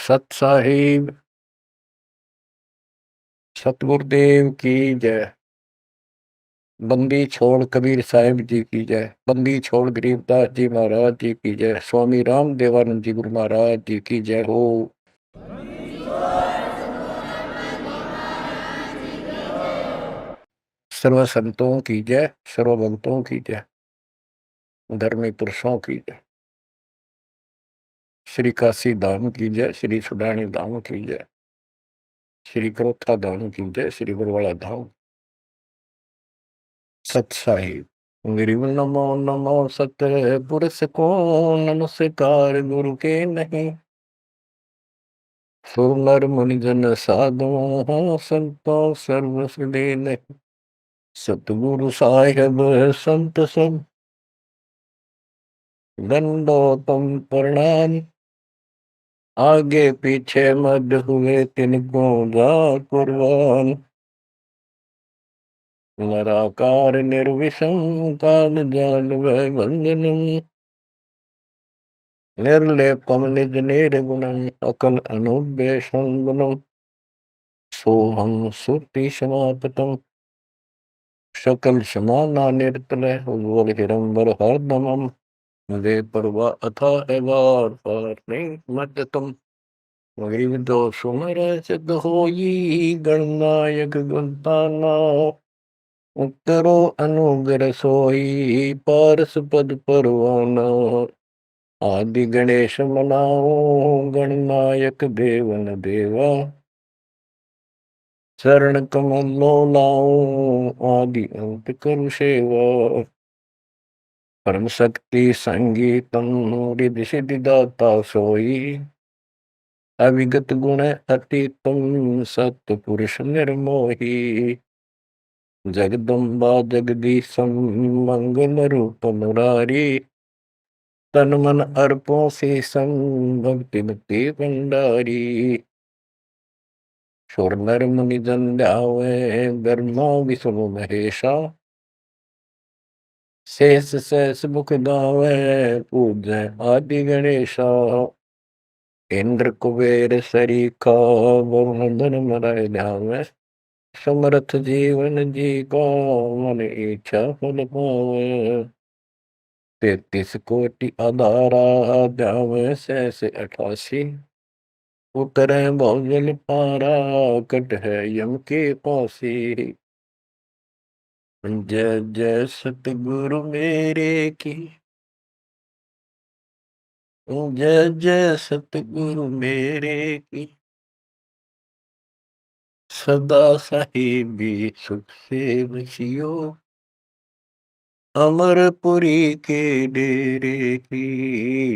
सत साहिब सतगुरुदेव की जय। बंदी छोड़ कबीर साहिब जी की जय। बंदी छोड़ गरीबदास जी महाराज जी की जय। स्वामी राम देवानंद जी गुरु महाराज जी की जय हो। सर्व संतों की जय, सर्व भक्तों की जय, धर्मी पुरुषों की जय। श्री काशी धाम की जय, श्री सुडानी धाम की जय, श्री क्रोथा धाम की जय, श्री बरवाड़ा धाम। सत साहिब गिरिव नमो नमो सत पुरुष को नमस्कार गुरु के नहीं। सुनर मुनिजन साधु संतो सर्व सुदे नहीं। सतगुरु साहिब संत सब दंडोतम प्रणाम। आगे पीछे मद हुए तिनको जा कुर्बान। निराकार निर्विषम काल जाल वै बंधनम। निर्लेपम निज निर्गुणम अकल अनुदेशम गुणम। सोहम सुरति समापतम सकल समाना निर्तल उज्ज्वल हिरंबर हरदमम। वे परवा अथा है वार पार नहीं मत तुम। गरीब दो सुमर सिद्ध होई गणनायक गुणताना। उत्तरो अनुग्रह सोई पारस पद परवाना। आदि गणेश मनाओ गणनायक देवन देवा। शरण कमलो लाओ आदि अंत करु सेवा। परम शक्ति संगीतम रिद्धि सिद्धि दाता सोई। अविगत गुण अतीतम सत्य पुरुष निर्मोही। जगदम्बा जगदीशम मंगल रूप मुरारी। तन मन अर्पों से संग भक्ति मुक्ति भंडारी। सुर नर मुनि जन ध्यावे ब्रह्मा विष्णु महेशा। शेष शेष मुख गावे पूजय आदि गणेशा। इंद्र कुबेर सरीखा वरुण धन मरय ध्यावे। समर्थ जीवन जी का मन इच्छा फल पावे। 33 कोटि आधारा ध्यावे शेष 88। उतरे भौजल पारा कट है यम के पासी। जय जय सतगुरु मेरे की। जय जय सतगुरु मेरे की। सदा साहिबी सुख से बसियो। अमरपुरी के डेरे की।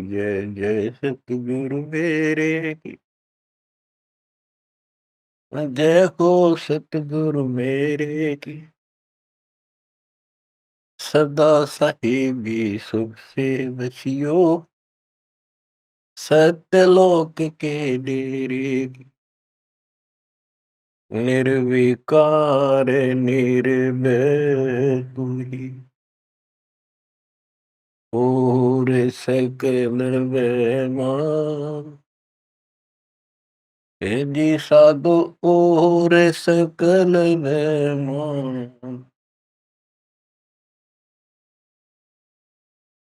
जय जय सतगुरु मेरे की। जय हो सतगुरु मेरे की। सदा साहिबी सुख से बसियो। सत्यलोक के डेरे की। निर्विकार निर्भय तू ही। और सकल बेमान। हे जी साधु और सकल बेमान।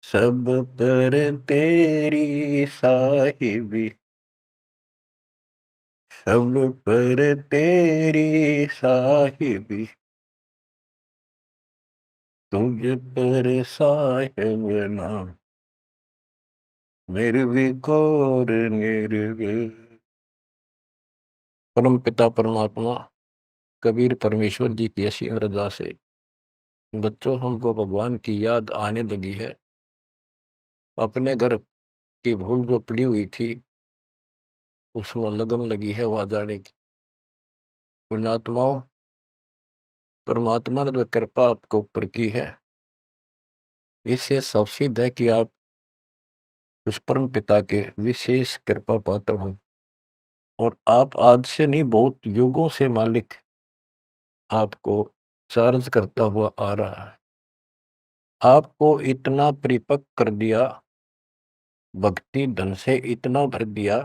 सब पर तेरी साहिबी। सब पर तेरी साहिबी। तुझ पर साहिब नाम। निर्विकार निर्भय। परम पिता परमात्मा कबीर परमेश्वर जी की ऐसी अरदास है। बच्चों हमको भगवान की याद आने लगी है। अपने घर की भूल जो पड़ी हुई थी उसमें लगन लगी है वहां जाने की। पुण्यात्माओं परमात्मा ने जो कृपा आपको ऊपर की है इससे सब सिद्ध है कि आप उस परम पिता के विशेष कृपा पात्र हो। और आप आज से नहीं बहुत युगों से मालिक आपको चार्ज करता हुआ आ रहा है। आपको इतना परिपक्व कर दिया, भक्ति धन से इतना भर दिया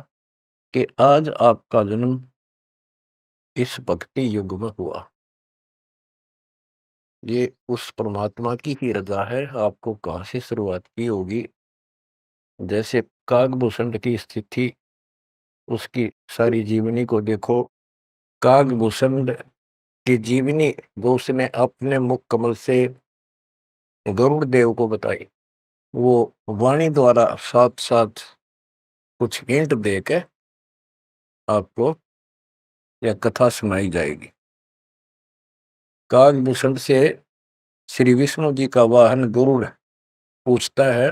कि आज आपका जन्म इस भक्ति युग में हुआ। ये उस परमात्मा की ही रज़ा है, आपको कहाँ से शुरुआत की होगी। जैसे कागभूषण की स्थिति, उसकी सारी जीवनी को देखो। कागभूषण की जीवनी जो उसने अपने मुख कमल से गरुड़ देव को बताई, वो वाणी द्वारा साथ साथ कुछ हिंट दे के आपको यह कथा सुनाई जाएगी। कागभूषण से श्री विष्णु जी का वाहन गरुड़ पूछता है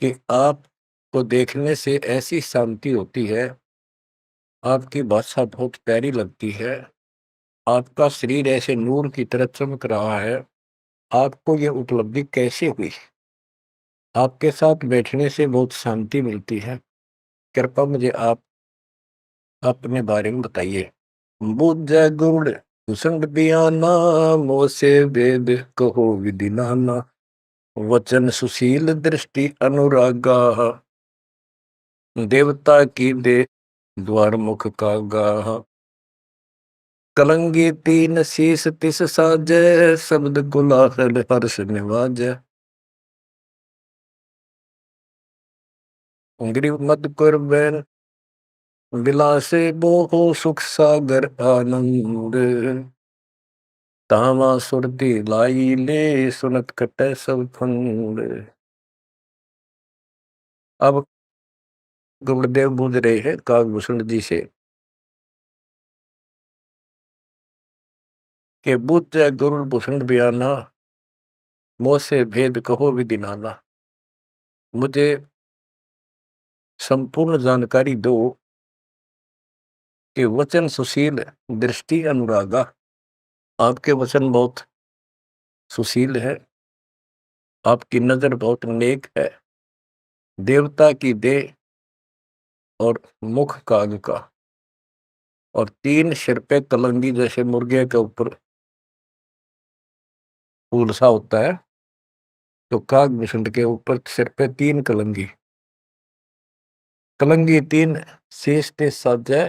कि आपको देखने से ऐसी शांति होती है, आपकी भाषा बहुत प्यारी लगती है, आपका शरीर ऐसे नूर की तरह चमक रहा है, आपको ये उपलब्धि कैसे हुई? आपके साथ बैठने से बहुत शांति मिलती है, कृपया मुझे आप अपने बारे में बताइए। बुझ गुण भूषण बियाना, मोसे वेद कहो विधि नाना, वचन सुशील दृष्टि अनुरागा, देवता की दे द्वार मुख का गाह, कलंगी तीन शीस तिस साजै, शब्द गुलाहल हर्ष निवाजै, गिरि मद कुर्बैन विलासे बोहो सुख सागर आनंद, तावा सुरती लाई ले सुनत कटै सब फंद। अब गुरुदेव बूझ रहे हैं कागभूषण जी से कि बुझ गुरु भूषण बयाना, मोह से भेद कहो विधि नाना। मुझे संपूर्ण जानकारी दो कि वचन सुशील दृष्टि अनुरागा, आपके वचन बहुत सुशील है, आपकी नजर बहुत नेक है, देवता की देह और मुख काग का, और तीन सिर पे कलंगी जैसे मुर्गे के ऊपर फूल सा होता है, तो कागभूषण के ऊपर सिर पे तीन कलंगी, कलंगी तीन शेष ते साजै,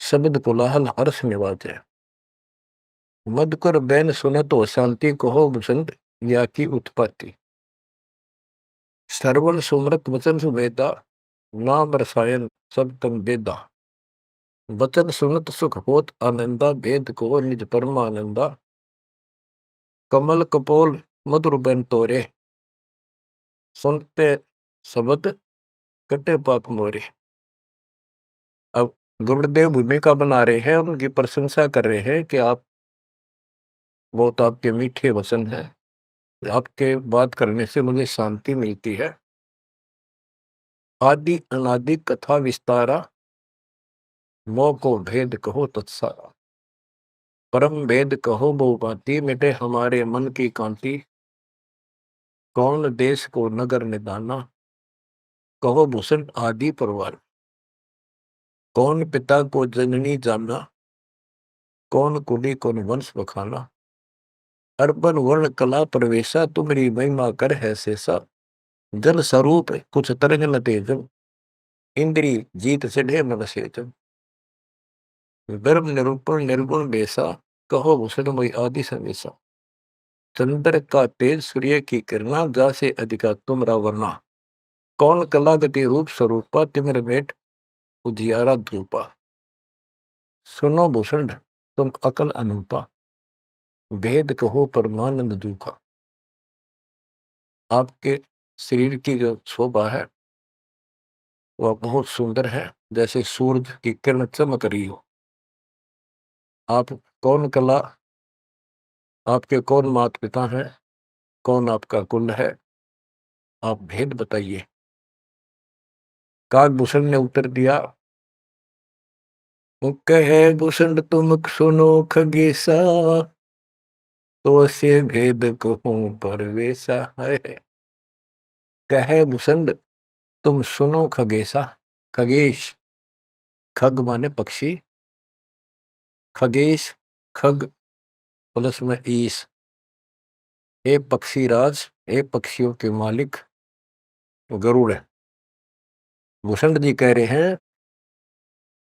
शब्द कोलाहल हर्ष निवाजै, मधुकर बैन सुनत हो शांति कहो बसंत, या की उत्पत्ति, श्रवण सुमरत वचन सुवेदा, नाम रसायन सब तम वेदा, वचन सुनत सुख होत आनंदा, भेद को निज परमानंदा, कमल कपोल मधुर बैन तोरे, सुनते शब्द कटे पाप मोरे। अब गुरुदेव भूमिका बना रहे हैं, उनकी प्रशंसा कर रहे हैं कि आप बहुत आपके मीठे वचन हैं, आपके बात करने से मुझे शांति मिलती है। आदि अनादि कथा विस्तारा, मोह को भेद कहो तत्सारा, परम भेद कहो बहु भांति, मिटे हमारे मन की कांति, कौन देश को नगर निदाना, कहो भूषण आदि परवार, कौन पिता को जननी जाना, कौन कुली कौन वंश बखाना, अर्बन वर्ण कला प्रवेशा, तुम्हारी महिमा कर है शेषा, जल स्वरूप कुछ तरंग न तेजम, इंद्री जीत चढ़े मन सेजम, गर्भ निरूपण निर्गुण बेसा, कहो भूषण मई आदि समेसा, चंद्र का तेज सूर्य की किरणा, जासे अधिका तुमरा वर्णा, कौन कला गति रूप स्वरूपा, तिमिर भेंट उजियारा धूपा, सुनो भूषण तुम अकल अनूपा, भेद कहो परमानंद दुखा। आपके शरीर की जो शोभा है वह बहुत सुंदर है, जैसे सूरज की किरण चमक रही हो। आप कौन कला, आपके कौन माता पिता हैं, कौन आपका कुल है, आप भेद बताइए। कागभूषण ने उत्तर दिया, कहे भूषण तुम सुनो खगेसा, तो से भेद कहूं परवेसा है। कहे भूषण तुम सुनो खगेसा, खगेश, खग माने पक्षी, खगेश खग प्लस में ईश, ए पक्षी राज, ए पक्षियों के मालिक गरुड़ है। भूषण जी कह रहे हैं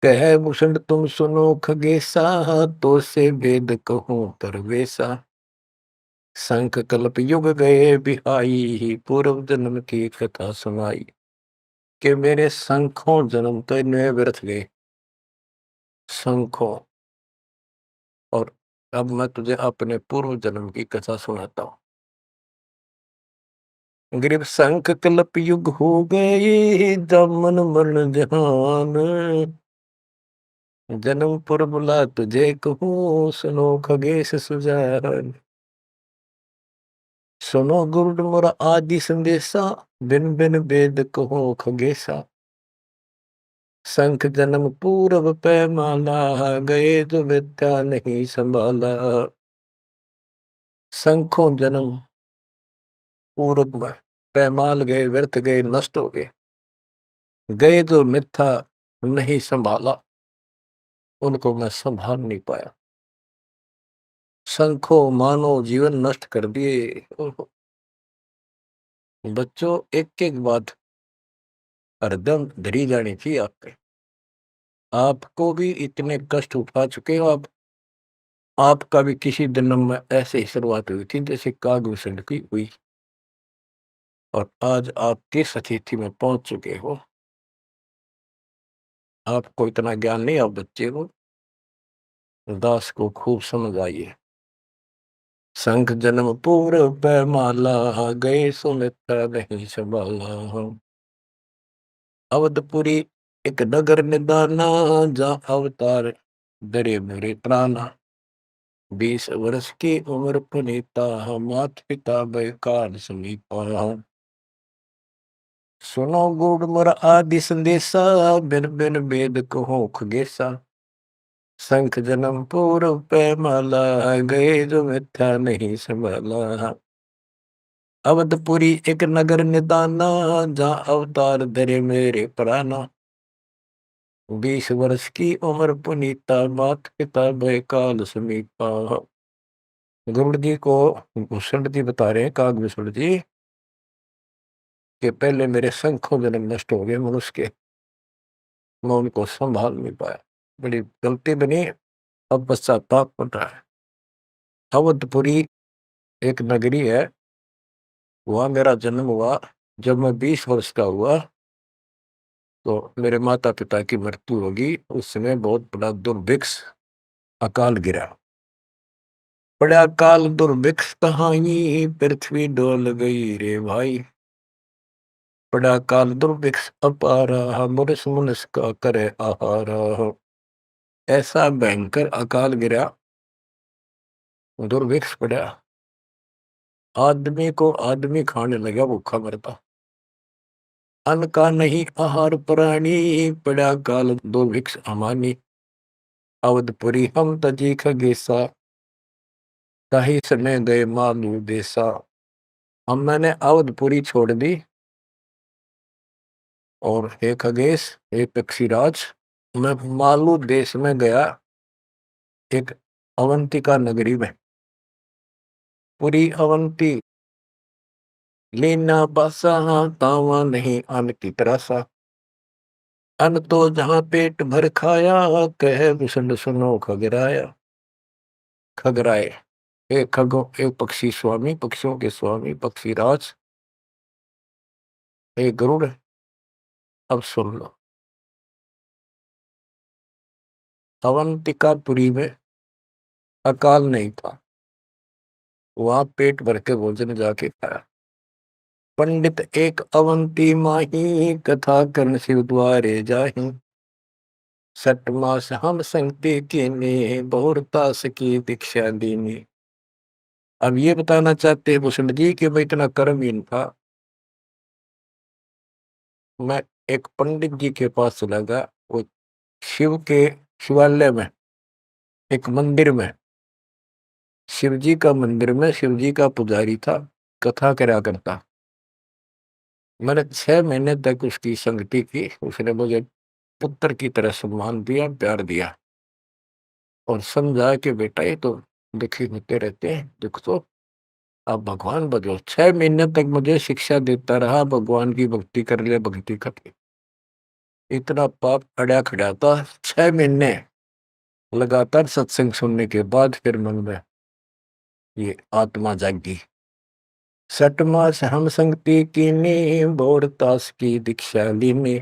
कह भूषण तुम सुनो खगेसा, तो से वेद कहूं तरवेसा। शंख कल्प युग गए बिहाई, पूर्व जन्म की कथा सुनाई। कि मेरे शंखों जन्म तो इनमें व्यर्थ गए, शंखों। और अब मैं तुझे अपने पूर्व जन्म की कथा सुनाता हूँ। ग्रीव शंख कल्प युग हो गए, जमन मरण जहान। जन्म पर बुला तुझे कहूँ, सुनो खगेश सुजान। सुनो गुरुड मोरा आदि संदेशा, बिन बिन वेद कहो खगेसा। शंख जन्म पूरब पैमाला, गए जो विद्या नहीं संभाला। शंखों जन्म पूरब में पैमाल गए, व्यर्थ गए, नष्ट हो गए। गए जो मिथ्या नहीं संभाला, उनको मैं संभाल नहीं पाया। शंखों मानो जीवन नष्ट कर दिए। बच्चों, एक एक बात हरदम धरी जानी चाहिए आपके। आपको भी इतने कष्ट उठा चुके हो आप। आपका भी किसी जन्म में ऐसे ही शुरुआत हुई थी जैसे कागभूषण की हुई, और आज आप किस स्थिति में पहुंच चुके हो। आपको इतना ज्ञान नहीं, आप बच्चे हो। दास को खूब समझ आइए। शंख जन्म पूर्व पैमाला, गए सुमित्रा नहीं संभाला। अवधपुरी एक नगर निदाना, जहाँ अवतार दरे मेरे प्राणा। 20 वर्ष की उम्र पुनीता, मात पिता बैकार समीपा। सुनो गुड़ मोर आदि संदेशा, बिन बिन वेद कहो खगेसा। शंख जन्म पूर्व पैमाला, गए जो मिथ्या नहीं संभाला। अवधपुरी एक नगर निदाना, जहाँ अवतार धरे मेरे प्राणा। 20 वर्ष की उम्र पुनीता, मात पिता बैकाल समीपा। गुरुड़ जी को भूषण जी बता रहे हैं, कागभूषण जी, कि पहले मेरे शंखों जन्म नष्ट हो गए मनुष्य के, मैं उनको संभाल नहीं पाया। बड़ी गलती बनी, अब पश्चाताप बन रहा है। अवधपुरी एक नगरी है, वहां मेरा जन्म हुआ। जब मैं 20 वर्ष का हुआ तो मेरे माता पिता की मृत्यु होगी। उस समय बहुत बड़ा दुर्भिक्ष अकाल गिरा। बड़ा अकाल दुर्भिक्ष कहानी, पृथ्वी डोल गई रे भाई। बड़ा काल दुर्भिक्ष अपारा, मुरस मुनस का करे आहारा। ऐसा भयंकर अकाल गिरा, दुर्भिक्ष पड़ा। आदमी को आदमी खाने लगा, भूखा मरता। अन्न का नहीं आहार प्राणी, पड़ा काल दुर्भिक्ष अमानी। अवधपुरी हम तजी खगेसा, ताही सने गए मालू देसा। हम मैंने अवधपुरी छोड़ दी, और हे खगेश, हे पक्षीराज, मैं मालू देश में गया, एक अवंतिका नगरी में। पूरी अवंती लीना बासा, तावा नहीं अन्न की तरासा। अन्न तो जहां पेट भर खाया, कहे भूषण सुनो खगराया। खगराए, एक खगो, एक पक्षी स्वामी, पक्षियों के स्वामी पक्षीराज, एक गरुड़, अब सुन लो। अवंतिकापुरी में अकाल नहीं था, वहां पेट भर के भोजन जाके खाया। पंडित एक अवंती माही, कथा कर्ण शिव द्वारे जाही। 6 मास हम संगति कीनी, बहुरता की दीक्षा दीनी। अब ये बताना चाहते हैं भूषण जी कि मैं इतना कर्महीन था। मैं एक पंडित जी के पास चला गया, वो शिव के शिवालय में, एक मंदिर में, शिव जी का मंदिर में, शिव जी का पुजारी था, कथा करा करता। मैंने 6 महीने तक उसकी संगति की। उसने मुझे पुत्र की तरह सम्मान दिया, प्यार दिया, और समझा कि बेटा ये तो दुखी होते रहते हैं, दुख तो आप भगवान बनो। 6 महीने तक मुझे शिक्षा देता रहा, भगवान की भक्ति कर ले, भक्ति कर ले। इतना पाप अड़ा खड़ा था। 6 महीने लगातार सत्संग सुनने के बाद फिर मन में ये आत्मा जागी। 6 मास हम संगति कीनी, बोर तास की दीक्षा लीनी।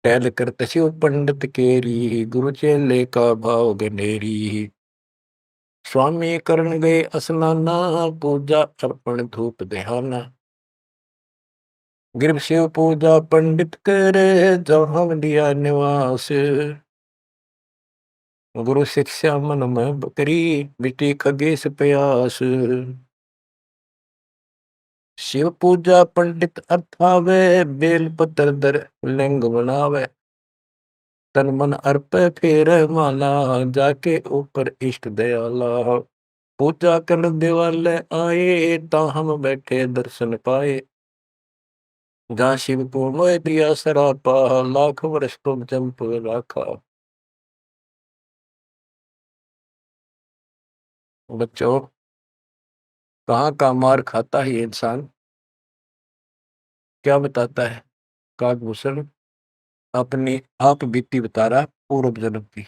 टहल कर तस्यु पंडित केरी, गुरु चेले का भाव गनेरी। स्वामी करण गए स्नाना, पूजा अर्पण धूप देहाना। गिर शिव पूजा पंडित करे, जहाँ लिया निवास। गुरु शिक्षा मन में बकरी, मिट्टी खगेश प्यास। शिव पूजा पंडित अर्थावे, बेल पत्र दर लिंग बनावे। तन मन अर्प फेर माला, जाके ऊपर इष्ट दयाला। पूजा कर दिवाले आए, ता हम बैठे दर्शन पाए। जहाँ शिव को मोह दिया सरापा, लाख वर्ष तुम जंप राखा। बच्चों, कहाँ का मार खाता है ये इंसान? क्या बताता है काकभूषण? अपनी आप बीती बता रहा पूर्व जन्म की।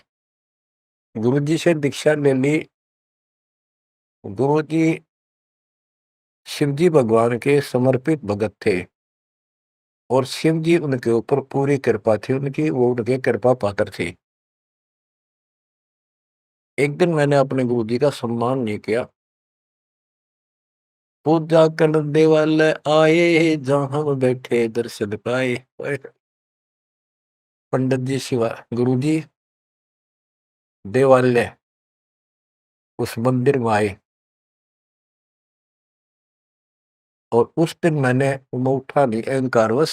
गुरु जी से दीक्षा ले ली। गुरु जी शिव जी भगवान के समर्पित भगत थे और शिव जी उनके ऊपर पूरी कृपा थी उनकी, वो उनके कृपा पात्र थे। एक दिन मैंने अपने गुरु जी का सम्मान नहीं किया। पूजा कर देवाल आए, जहाँ हम बैठे दर्शन पाए। पंडित जी शिवा गुरु जी देवालय उस मंदिर में आए और उस दिन मैंने उठा नहीं, अहंकारवश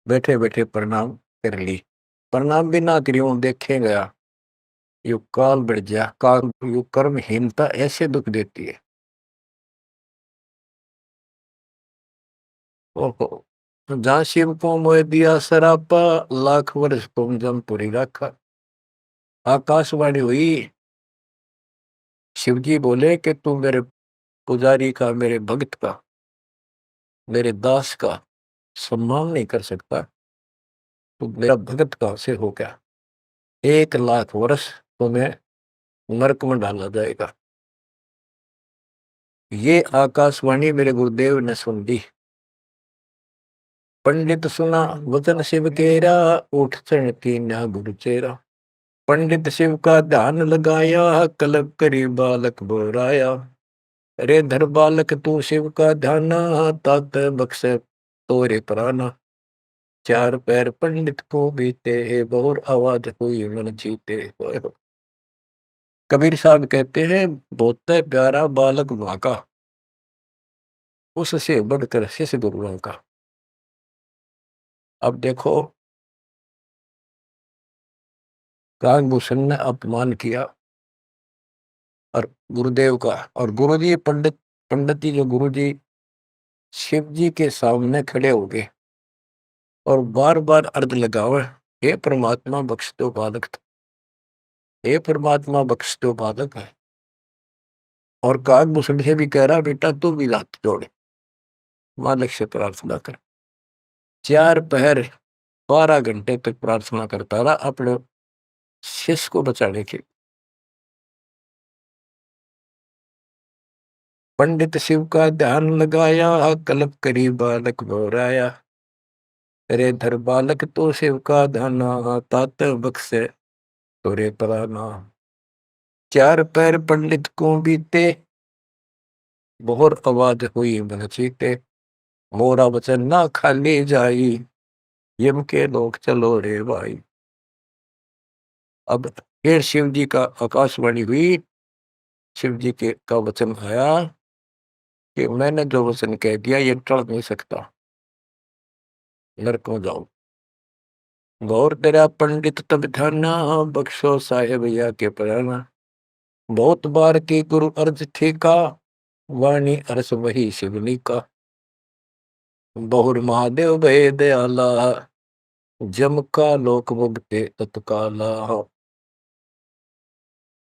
बैठे बैठे प्रणाम कर ली। प्रणाम भी ना करी देखे गया। यु काल बढ़ गया, काल यु कर्महीनता ऐसे दुख देती है। ओहो, जहाँ शिव को मोह दिया सरापा, लाख वर्ष तुम जमपुरी रखा। आकाशवाणी हुई। शिव जी बोले कि तू मेरे पुजारी का, मेरे भक्त का, मेरे दास का सम्मान नहीं कर सकता, तू मेरा भक्त कहां से हो गया? 1 लाख वर्ष तुम्हें नरक में डाला जाएगा। ये आकाशवाणी मेरे गुरुदेव ने सुन ली। पंडित सुना वचन शिव केरा, उठ चढ़ कीन्या गुरु चेरा। पंडित शिव का ध्यान लगाया, कलब करी बालक बोराया। रे धर बालक तू शिव का ध्याना, तात बख्शे तोरे प्राणा। 4 पैर पंडित को बीते, बहुर आवाज हुई मन जीते। कबीर साहब कहते हैं, बहुत प्यारा बालक वहां का, उससे बढ़कर शिष्य गुरुओं का। अब देखो, काकभूषण ने अपमान किया और गुरुदेव का, और गुरुजी पंडित जी जो गुरु जी शिव जी के सामने खड़े हो गए और बार बार अर्ज लगावे, हे परमात्मा बख्श दो बालक, हे परमात्मा बख्श दो बालक है। और काकभूषण से भी कह रहा, बेटा तू भी हाथ जोड़े, मालिक से प्रार्थना कर। 4 पहर 12 घंटे तक प्रार्थना करता रहा अपने शिष्य को बचाने के। पंडित शिव का ध्यान लगाया, कल्प करी बालक बोराया। रे धर बालक तो शिव का ध्याना, तात बख्शे तोरे प्राणा। 4 पैर पंडित को बीते, बहुत आवाज हुई मन चीते। मोरा वचन ना खाली जाई, यम के लोग चलो रे भाई। अब फिर शिव जी का आकाशवाणी हुई। शिव जी के का वचन आया कि मैंने जो वचन कह दिया ये टल नहीं सकता, नरक में जाओ। गौर तेरा पंडित तब ध्याना, बख्शो साहेब या के प्राणा। बहुत बार की गुरु अर्ज ठीका, वाणी अरस वही शिवनी का। बहुर महादेव भय दयाला, जम का लोक मुगते तत्काला।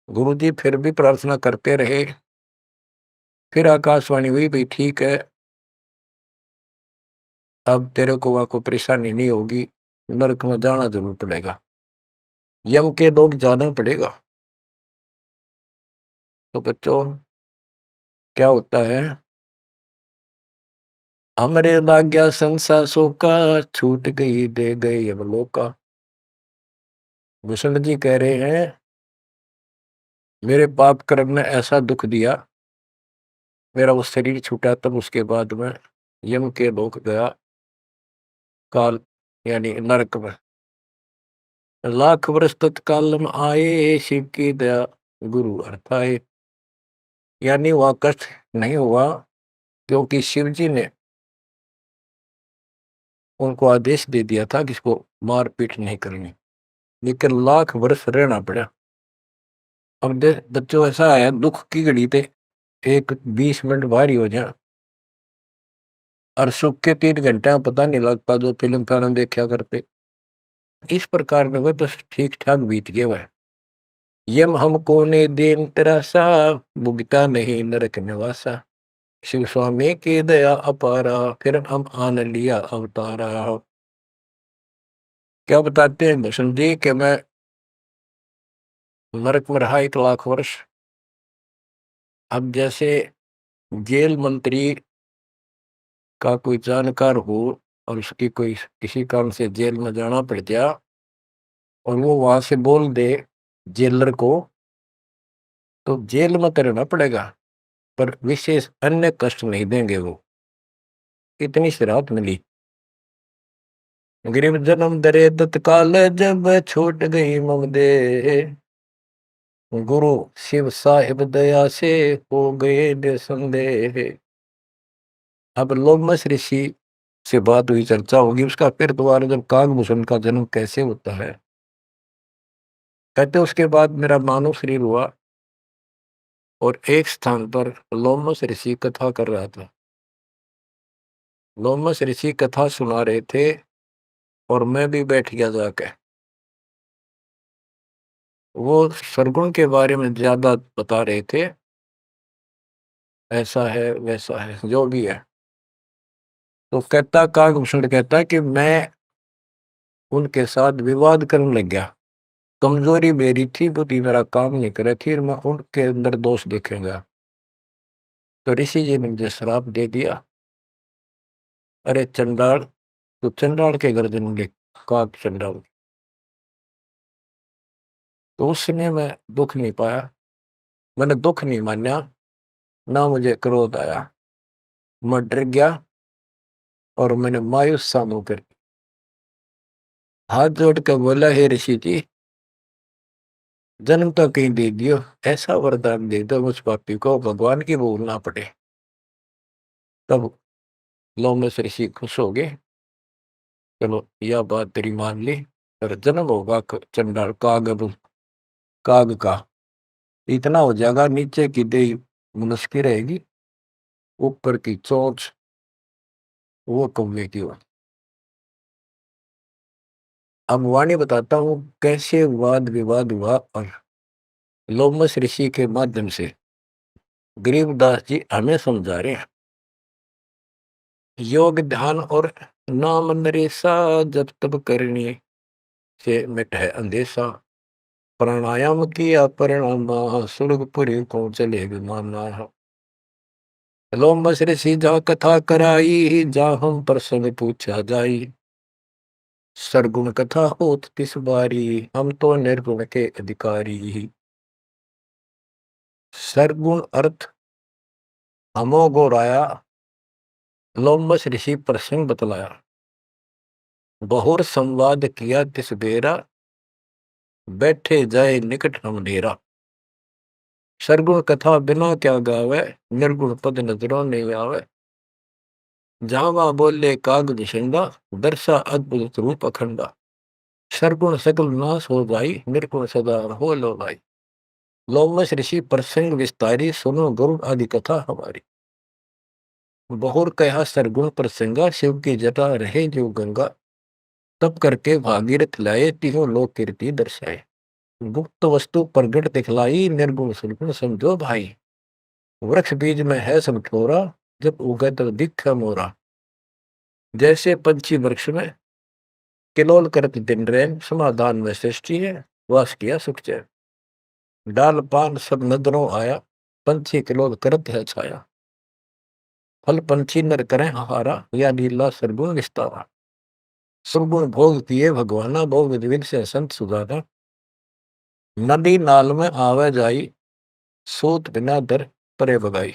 गुरु जी फिर भी प्रार्थना करते रहे। फिर आकाशवाणी हुई, भाई ठीक है, अब तेरे को वहां को परेशानी नहीं होगी, नरक में जाना जरूर पड़ेगा, यम के लोग जाना पड़ेगा। तो बच्चों क्या होता है, हमरे लाग्या संसासों का, छूट गई दे गई अब लोका। भूषण जी कह रहे हैं मेरे पाप कर्म ने ऐसा दुख दिया, मेरा वो शरीर छूटा, तब उसके बाद में यम के लोक गया, काल यानी नरक में। लाख वर्ष तत्काल में आए, शिव की दया गुरु अर्थ आए। यानी वह कष्ट नहीं हुआ क्योंकि शिव जी ने उनको आदेश दे दिया था कि इसको मारपीट नहीं करनी, लेकिन लाख वर्ष रहना पड़ा। अब बच्चों ऐसा है, दुख की घड़ी थे एक 20 मिनट भारी हो जाए, और सुख के 3 घंटे में पता नहीं लगता, जो फिल्म फिल्म देखा करते। इस प्रकार में वह बस ठीक ठाक बीत गया वह। यम हमको ने देन तरासा, भुगता नहीं नरक निवासा। शिव स्वामी की दया अपारा, फिर हम आन लिया अवतारा। क्या बताते हैं भूषण जी कि मैं नरक में रहा 1 लाख वर्ष। अब जैसे जेल मंत्री का कोई जानकार हो और उसकी कोई किसी काम से जेल में जाना पड़ गया, और वो वहां से बोल दे जेलर को, तो जेल में तो रहना पड़ेगा, पर विशेष अन्य कष्ट नहीं देंगे वो। इतनी सी राहत मिली। गरीब जन्म दरे तत्काल, जब छूट गई मम दे। गुरु शिव साहिब दया से हो गए निसंदेह। अब लोमस ऋषि से बात हुई, चर्चा होगी उसका, फिर दोबारा जब कागभूषण का जन्म कैसे होता है। कहते उसके बाद मेरा मानव शरीर हुआ और एक स्थान पर लोमस ऋषि कथा कर रहा था। लोमस ऋषि कथा सुना रहे थे और मैं भी बैठ गया जाके। वो सरगुण के बारे में ज्यादा बता रहे थे, ऐसा है वैसा है जो भी है। तो कहता कागभूषण कहता कि मैं उनके साथ विवाद करने लग गया। कमजोरी मेरी थी, बुद्धि मेरा काम नहीं करे थी, मैं उनके अंदर दोष देखेगा। तो ऋषि जी ने मुझे श्राप दे दिया, अरे चंडाल, तो चंडाल के गर्दन ले, काग चंडाल। तो उस समय मैं दुख नहीं पाया, मैंने दुख नहीं माना, ना मुझे क्रोध आया। मैं डर गया और मैंने मायूस सा होकर हाथ जोड़ कर बोला, हे ऋषि जी, जन्म तो कहीं दे दियो, ऐसा वरदान दे दो उस पापी को भगवान की भूल ना पड़े। तब लोमस ऋषि खुश हो गए, चलो यह बात तेरी मान ली, और जन्म होगा चंडाल काग का, इतना हो जाएगा, नीचे की देह मनुष्य रहेगी, ऊपर की चोंच वो कौवे की हो। अब वाणी बताता हूँ कैसे वाद विवाद हुआ, और लोमस ऋषि के माध्यम से गरीबदास जी हमें समझा रहे हैं। योग ध्यान और नाम नरेसा, जब तब करने से मिट है अंदेशा। प्राणायाम किया परिणाम, सुरगपुरी को चले विमाना। लोमस ऋषि जा कथा कराई, जा हम प्रसंग पूछा जाई। सरगुण कथा होत तिस बारी, हम तो निर्गुण के अधिकारी। सरगुण अर्थ हमो गोराया, लोमस ऋषि प्रसंग बतलाया। बहुर संवाद किया तिस बेरा, बैठे जाए निकट हम डेरा। सरगुण कथा बिना क्या गावे, निर्गुण पद नजरों नहीं आवे। जावा बोले काग निशंगा, दर्शा अद्भुत रूप अखंडा। सरगुण सकल नाश हो जाई, निर्गुण सदा हो लो भाई। लोमस ऋषि प्रसंग विस्तारी, सुनो गुरु आदि कथा हमारी। बहुर कहा सरगुण प्रसंगा, शिव की जटा रहे जो गंगा। तब करके भागीरथ लाए, तीनों लोक कीर्ति दर्शाए। गुप्त वस्तु प्रगट दिखलाई, निर्गुण सुरगुण समझो भाई। वृक्ष बीज में है सब ठोरा, जब उगे तो दिख मोरा। जैसे पंछी वृक्ष में किलोल करत दिन रैन, समाधान में सृष्टि है, वास किया सुख चैन। डाल पान सब नजरों आया, पंछी किलोल करत है छाया। फल पंछी नर करें आहारा, या लीला सरगुण विस्तारा। सुरगुण भोग पिए भगवाना, भोग विविध से संत सुजाना। नदी नाल में आवे जाई, सूत बिना दर परे बगाई।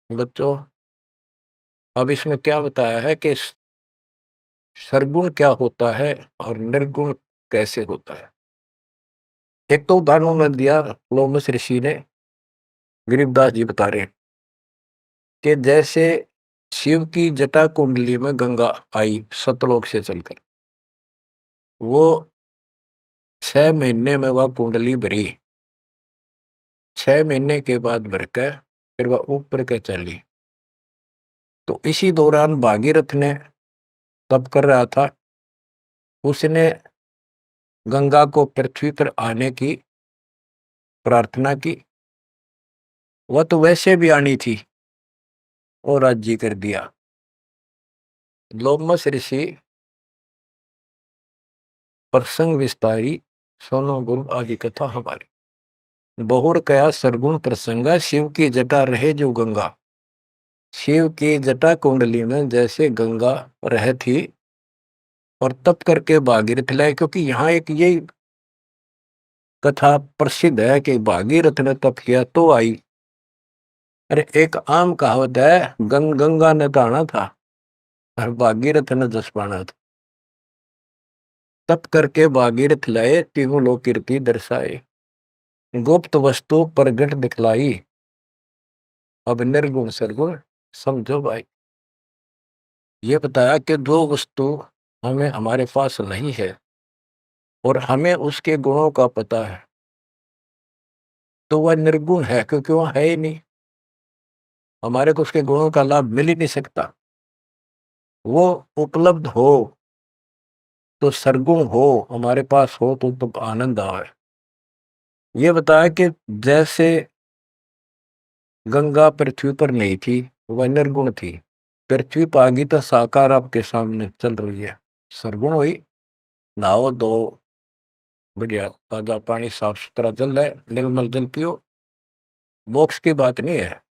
बच्चों, अब इसमें क्या बताया है कि सरगुण क्या होता है और निर्गुण कैसे होता है। एक तो उदाहरण में दिया लोमस ऋषि ने, गरीबदास जी बता रहे हैं कि जैसे शिव की जटा कुंडली में गंगा आई सतलोक से चलकर, वो 6 महीने में वह कुंडली भरी, 6 महीने के बाद भरकर फिर वह ऊपर के चली। तो इसी दौरान भागीरथ ने तप कर रहा था, उसने गंगा को पृथ्वी पर आने की प्रार्थना की। वह तो वैसे भी आनी थी और राज्य कर दिया। लोमस ऋषि प्रसंग विस्तारी, सोनो गुरु आदि कथा हमारी। बहुर कया सरगुण प्रसंगा, शिव की जटा रहे जो गंगा। शिव की जटा कुंडली में जैसे गंगा रह थी और तप करके भागीरथ लाए, क्योंकि यहाँ एक यही कथा प्रसिद्ध है कि भागीरथ ने तप किया तो आई। अरे एक आम कहावत है, गंगा ने नहाना था और भागीरथ ने जस पाना था। तप करके भागीरथ लाए, तीनों लोक कीर्ति दर्शाए। गुप्त वस्तु प्रगट दिखलाई, अब निर्गुण सरगुण समझो भाई। ये बताया कि जो वस्तु हमें हमारे पास नहीं है और हमें उसके गुणों का पता है, तो वह निर्गुण है, क्योंकि वह है ही नहीं, हमारे को उसके गुणों का लाभ मिल ही नहीं सकता। वो उपलब्ध हो तो सरगुण हो, हमारे पास हो तो आनंद आए। ये बताया कि जैसे गंगा पृथ्वी पर नहीं थी, वह निर्गुण थी। पृथ्वी पर आ गई तो साकार आपके सामने चल रही है, सरगुण हुई। नहाओ दो, बढ़िया ताजा पानी, साफ सुथरा जल है, निर्मल जल पियो, मोक्ष की बात नहीं है।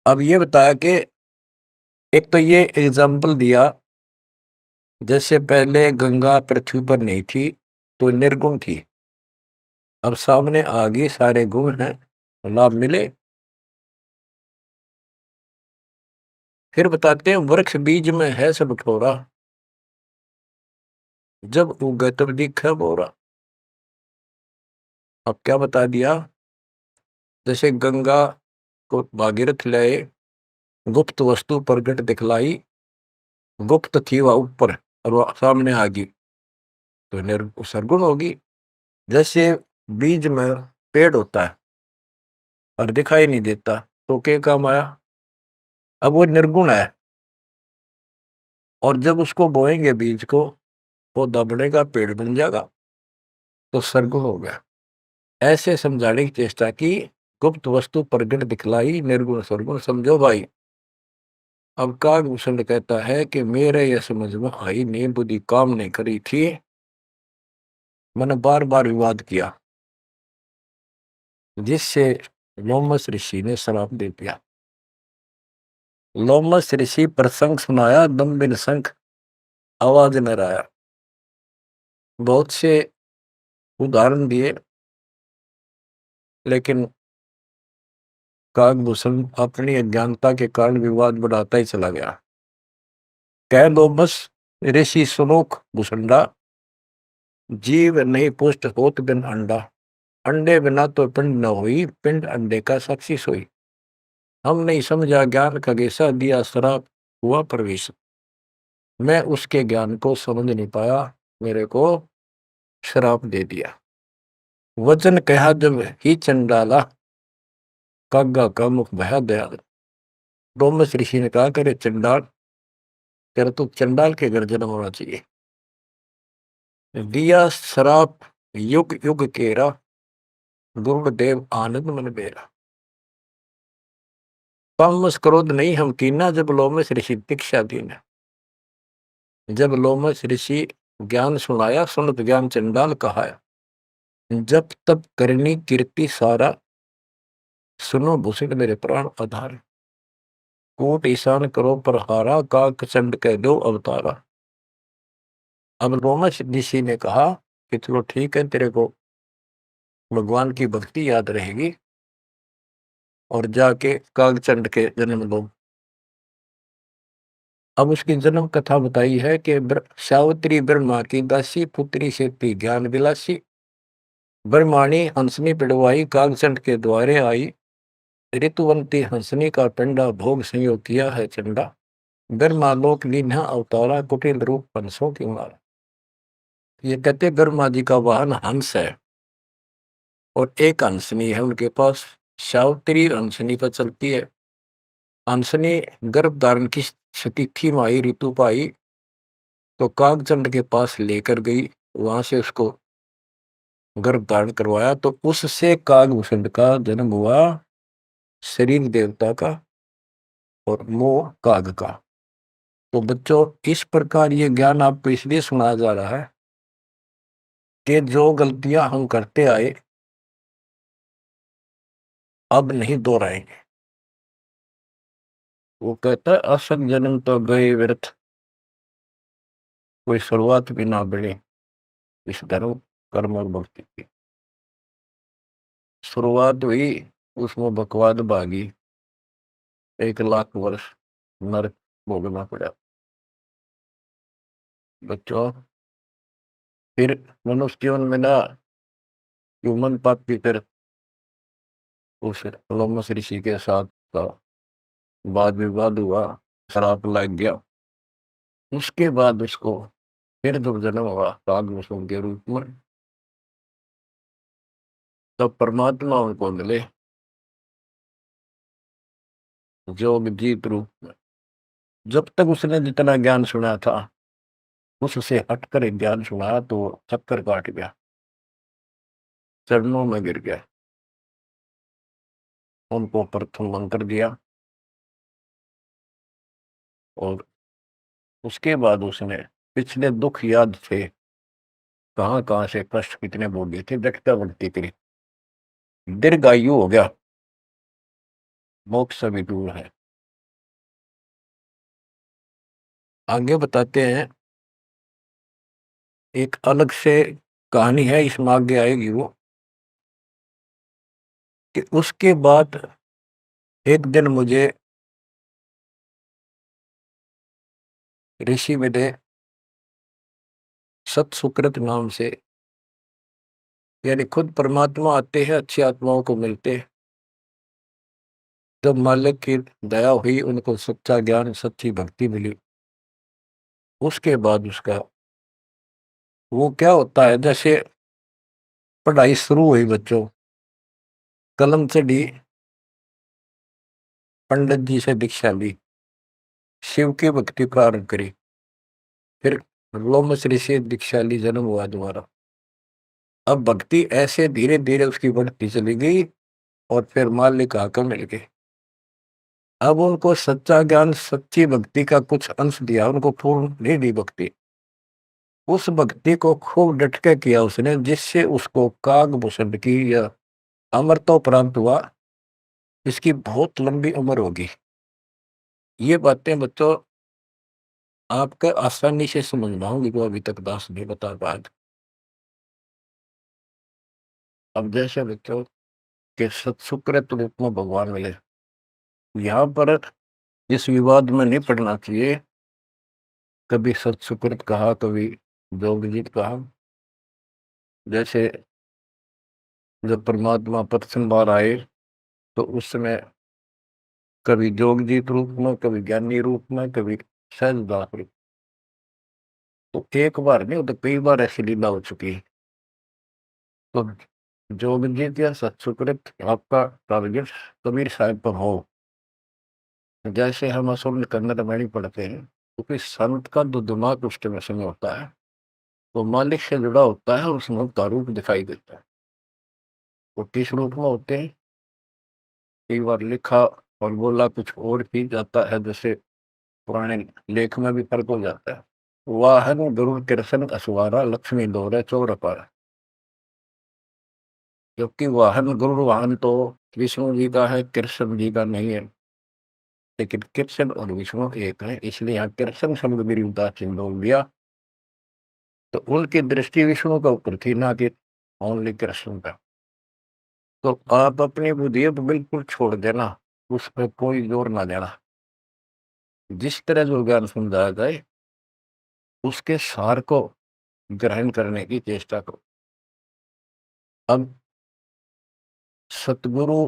अब ये बताया कि एक तो ये एग्जाम्पल दिया, जैसे पहले गंगा पृथ्वी पर नहीं थी तो निर्गुण थी, अब सामने आ गई, सारे गुण हैं, लाभ मिले। फिर बताते हैं, वृक्ष बीज में है सब ठोरा, जब उगे तब दिखे बोरा। अब क्या बता दिया, जैसे गंगा को भागीरथ लाए, गुप्त वस्तु प्रगट दिखलाई, गुप्त थी वह ऊपर और वह सामने आ गई तो सरगुण होगी। जैसे बीज में पेड़ होता है और दिखाई नहीं देता तो क्या काम आया, अब वो निर्गुण है, और जब उसको बोएंगे बीज को, पौधा बढ़ेगा, पेड़ बन जाएगा, तो सरगुण हो गया। ऐसे समझाने की चेष्टा की, गुप्त वस्तु प्रगट दिखलाई, निर्गुण सरगुण समझो भाई। अब कागभूषण कहता है कि मेरे यह समझ में आई नहीं, बुद्धि काम नहीं करी थी, मैंने बार बार विवाद किया, जिससे लोमस ऋषि ने श्राप दे दिया। लोमस ऋषि प्रसंग सुनाया, दम बिन शंख आवाज न आया। बहुत से उदाहरण दिए, लेकिन कागभूषण अपनी अज्ञानता के कारण विवाद बढ़ाता ही चला गया। कह लोमस ऋषि सुनोख भूषंडा, जीव नहीं पुष्ट होत बिन अंडा। अंडे बिना तो पिंड न हुई, पिंड अंडे का साक्षी सोई। हम नहीं समझा ज्ञान का गेसा, दिया श्राप हुआ प्रवेश। मैं उसके ज्ञान को समझ नहीं पाया, मेरे को श्राप दे दिया। वचन कहा जब ही चंडाला, कागा का मुख भया दयाल। डोमस ऋषि ने कहा, करे चंडाल, तेरा तो चंडाल के घर जन्म होना चाहिए। दिया श्राप युग युग केरा, गुरुदेव आनंद मन बेरा। पामस क्रोध नहीं हम कीना, जब लोमस ऋषि दीक्षा दीना। जब लोमश ऋषि ज्ञान सुनाया, सुनत ज्ञान चंडाल कहाया। जब तब करनी कीर्ति सारा, सुनो भूषण मेरे प्राण आधार। कोट ईशान करो प्रहारा, काक चंड कह दो अवतारा। अब लोमश ऋषि ने कहा कि चलो ठीक है, तेरे को भगवान की भक्ति याद रहेगी और जाके कागचंड के जन्म लो। अब उसकी जन्म कथा बताई है कि सावित्री ब्रह्मा की दासी, पुत्री से थी ज्ञान विलासी। ब्रह्माणी हंसनी पिड़वाई, कागचंड के द्वारे आई। ऋतुवंती हंसनी का पिंडा, भोग संयोग किया है चंडा। ब्रह्मालोक लीन्हा अवतारा, कुटिल रूप पंसों की मारा। ये कहते ब्रह्मा जी का वाहन हंस है और एक हंसनी है उनके पास। सावित्री हंसनी पर चलती है। हंसनी गर्भ धारण की स्थिति में आई, ऋतु पाई तो कागचंद के पास लेकर गई। वहां से उसको गर्भ धारण करवाया तो उससे कागभूषण का जन्म हुआ, शरीर देवता का और मोह काग का। तो बच्चों, इस प्रकार ये ज्ञान आपको इसलिए सुनाया जा रहा है कि जो गलतियां हम करते आए अब नहीं दोहराएंगे। वो कहता है असत जन्म तो गए व्यर्थ, कोई शुरुआत भी ना बढ़े इस धर्म कर्म और भक्ति की। शुरुआत हुई, उसमें बकवाद भागी, 1 लाख वर्ष नरक भोगना पड़ा। बच्चों, फिर मनुष्य जीवन में ना ह्यूमन पाप की फिर उस लोमस ऋषि के साथ का वाद विवाद हुआ, शराब लग गया। उसके बाद उसको फिर जब जन्म हुआ कागभूषण के रूप में, तब परमात्मा उनको मिले जोग जीत रूप में। जब तक उसने जितना ज्ञान सुना था उससे हटकर एक ज्ञान सुना तो चक्कर काट गया, चरणों में गिर गया। उनको प्रथम मंत्र दिया और उसके बाद उसने पिछले दुख याद थे, कहाँ कहाँ से कष्ट कितने भोगे थे, व्यक्ता बढ़ती थी। दीर्घायु हो गया, मोक्ष भी दूर है। आगे बताते हैं, एक अलग से कहानी है, इसमें आगे आएगी वो, कि उसके बाद एक दिन मुझे ऋषि मिले सत सुकृत नाम से, यानी खुद परमात्मा आते हैं, अच्छी आत्माओं को मिलते। जब मालिक की दया हुई, उनको सच्चा ज्ञान सच्ची भक्ति मिली, उसके बाद उसका वो क्या होता है, जैसे पढ़ाई शुरू हुई बच्चों, कलम चढ़ी, पंडित जी से दीक्षा ली, शिव की भक्ति प्रारंभ करी, फिर लोमश्री से दीक्षा ली, जन्म हुआ दोबारा। अब भक्ति ऐसे धीरे धीरे उसकी बढ़ती चली गई और फिर मालिक आकर मिल गए। अब उनको सच्चा ज्ञान सच्ची भक्ति का कुछ अंश दिया, उनको पूर्ण नहीं दी भक्ति। उस भक्ति को खूब डट के किया उसने, जिससे उसको कागभूषण की या अमरता प्राप्त हुआ। इसकी बहुत लंबी उम्र होगी। ये बातें बच्चों आपके आसानी से समझ में होंगी जो अभी तक दास नहीं बता पाया। अब जैसे बच्चों के सत्सुकृत रूप में भगवान मिले, यहाँ पर इस विवाद में नहीं पड़ना चाहिए, कभी सत्सुकृत कहा, कभी जोगजीत कहा। जैसे जब परमात्मा प्रथम बार आए तो उस समय कभी जोगजीत रूप में, कभी ज्ञानी रूप में, कभी सहजदास रूप। तो एक बार नहीं, वो तो कई बार ऐसी लीला हो चुकी है। तो जोगजीत या सत्सुकृत आपका टारगेट कबीर साहब पर हो, जैसे हम असल कन्नड़ में नहीं पढ़ते हैं, क्योंकि संत का जो दिमाग उस समय होता है वो मालिक से जुड़ा होता है, उसमें उसका रूप दिखाई देता है। वो किस रूप में होते हैं, कई बार लिखा और बोला कुछ और भी जाता है, जैसे पुराने लेख में भी फर्क हो जाता है। वाहन गरुड़ कृष्ण असवारा लक्ष्मी दौरे चौरपार। जबकि वाहन गरुड़ वाहन तो विष्णु जी का है, कृष्ण जी का नहीं है। लेकिन कृष्ण और विष्णु एक है, इसलिए यहाँ कृष्ण शब्द मेरी उदासीन बोल दिया। तो उनकी दृष्टि विष्णु के ऊपर थी, ना कि ओनली कृष्ण का। तो आप अपनी बुद्धियत बिल्कुल छोड़ देना, उस पर कोई जोर ना देना। जिस तरह जो ज्ञान समझाया जाए उसके सार को ग्रहण करने की चेष्टा करो। अब सतगुरु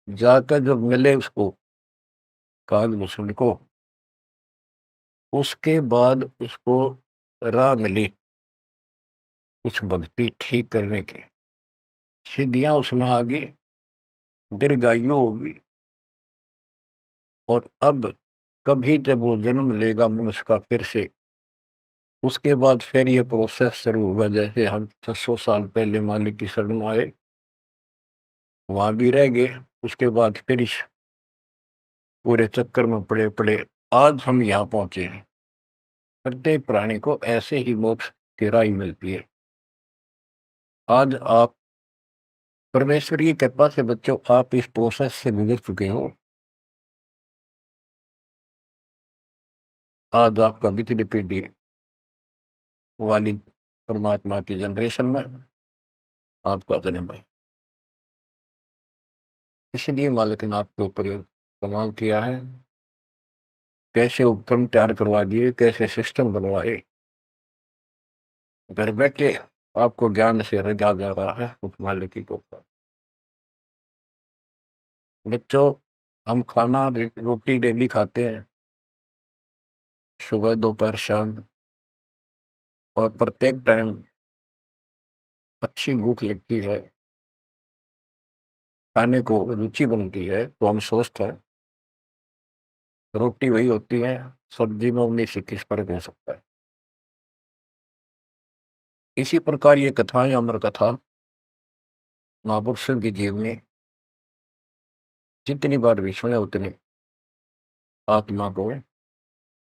जाकर जब मिले उसको, कालभूषण को, उसके बाद उसको राह मिली कुछ भक्ति ठीक करने की, सिद्धियां उसमें आ गई, दीर्घायु होगी। और अब कभी जब वो जन्म लेगा मनुष्य का फिर से, उसके बाद फिर ये प्रोसेस शुरू होगा। जैसे हम 600 साल पहले मालिक की शरण में आए, वहां भी रह गए, उसके बाद फिर इस पूरे चक्कर में पड़े पड़े आज हम यहाँ पहुंचे हैं। प्रत्येक प्राणी को ऐसे ही मोक्ष की राह मिलती है। आज आप परमेश्वर की कृपा से बच्चों, आप इस प्रोसेस से गुजर चुके हो। आज आपका बिजली पीढ़ी वाली परमात्मा की जनरेशन में आपका जन्म है। इसलिए मालिक ने आपके ऊपर कमाल किया है, कैसे उपक्रम तैयार करवा दिए, कैसे सिस्टम बनवाए। घर बैठे आपको ज्ञान से रजा जा रहा है उस मालिक की कृपा। बच्चों, हम खाना रोटी डेली खाते हैं, सुबह दोपहर शाम, और प्रत्येक टाइम अच्छी भूख लगती है, खाने को रुचि बनती है, तो हम सोचते हैं रोटी वही होती है, सब्जी में 19-21 फर्क हो सकता है। इसी प्रकार ये कथाएं, अमर कथा महापुरुषों की जीवनी जितनी बार भी सुने उतनी आत्मा को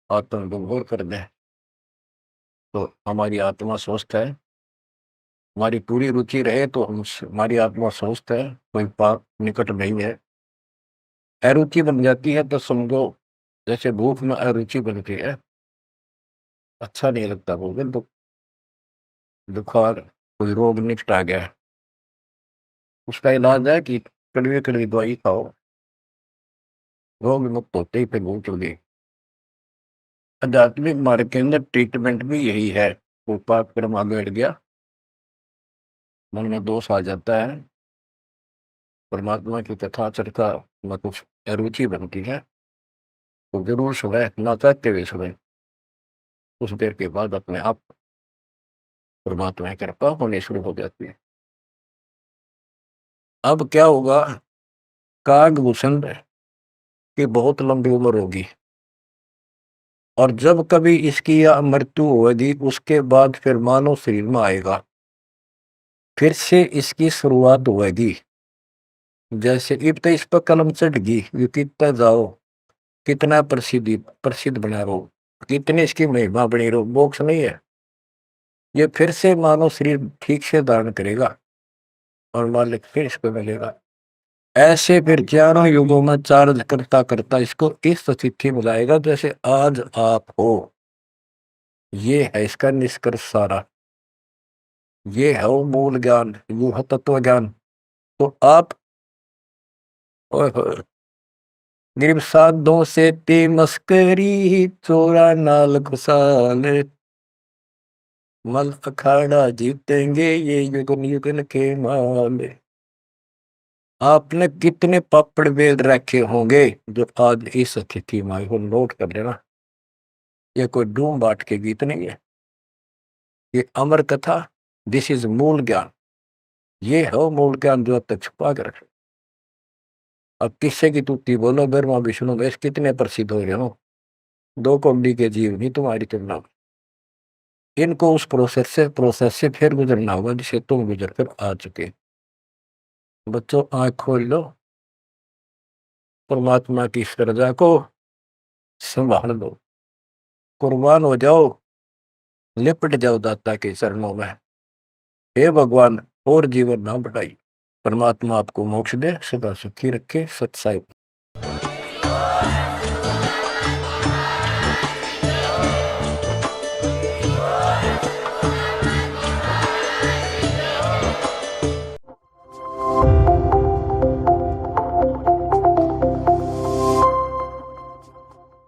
आत्मविभोर कर दें, तो हमारी आत्मा स्वस्थ है। हमारी पूरी रुचि रहे तो हम, हमारी आत्मा स्वस्थ है, कोई पाप निकट नहीं है। अरुचि बन जाती है तो समझो जैसे भूख में अरुचि बनती है, अच्छा नहीं लगता, बोले तो बुखार, कोई रोग निकट आ गया है, उसका इलाज है कि कड़वी कड़वी दवाई खाओ, रोग मुक्त होते ही फिर भूख लगी। आध्यात्मिक मार्ग के अंदर ट्रीटमेंट भी यही है। वो पाप कर्म आगे बढ़ गया, मन में दोष आ जाता है, परमात्मा की कथा चर्चा में कुछ अरुचि बनती है, तो जरूर सुबह ना चाहते हुए सुबह, कुछ देर के बाद अपने आप परमात्मा की कृपा होने शुरू हो जाती है। अब क्या होगा, कागभूषण की बहुत लंबी उम्र होगी, और जब कभी इसकी यह मृत्यु होगी उसके बाद फिर मानव शरीर में आएगा, फिर से इसकी शुरुआत होगी। जैसे इब तो इस पर कलम चढ़ गई, ये कितना जाओ, कितना प्रसिद्धि प्रसिद्ध बना रहो, कितनी इसकी महिमा बनी रहो, मोक्ष नहीं है। ये फिर से मानव शरीर ठीक से धारण करेगा और मालिक फिर इसको मिलेगा। ऐसे फिर चारों युगों में चार्ज करता करता इसको इस स्थिति में लाएगा जैसे आज आप हो। ये है इसका निष्कर्ष सारा, ये है वो मूल ज्ञान, वो है तत्व ज्ञान। तो आप निर्साधों से ते मस्करी, चोरा नाल खुशाल, मल अखाड़ा जीतेंगे ये युगन युगन के माल। आपने कितने पापड़ बेल रखे होंगे जो आज इस स्थिति में आए हो, नोट कर लेना। ये कोई डूम बाट के गीत नहीं है, ये अमर कथा, दिस इज मूल ज्ञान। ये है मूल ज्ञान जो अब तक छुपा कर रखे। अब किससे की तुत्ती बोलो, ब्रह्मा विष्णु महेश कितने प्रसिद्ध हो गए हो, दो कौड़ी के जीव नहीं तुम्हारी तुलना में। इनको उस प्रोसेस से फिर गुजरना होगा जिसे तुम गुजर कर आ चुके। बच्चों, आंख खोल लो, परमात्मा की श्रद्धा को संभाल लो, कुर्बान हो जाओ, लिपट जाओ दाता के चरणों में। हे भगवान, और जीवन ना बढ़ाई। परमात्मा आपको मोक्ष दे, सदा सुखी रखे। सत साहिब।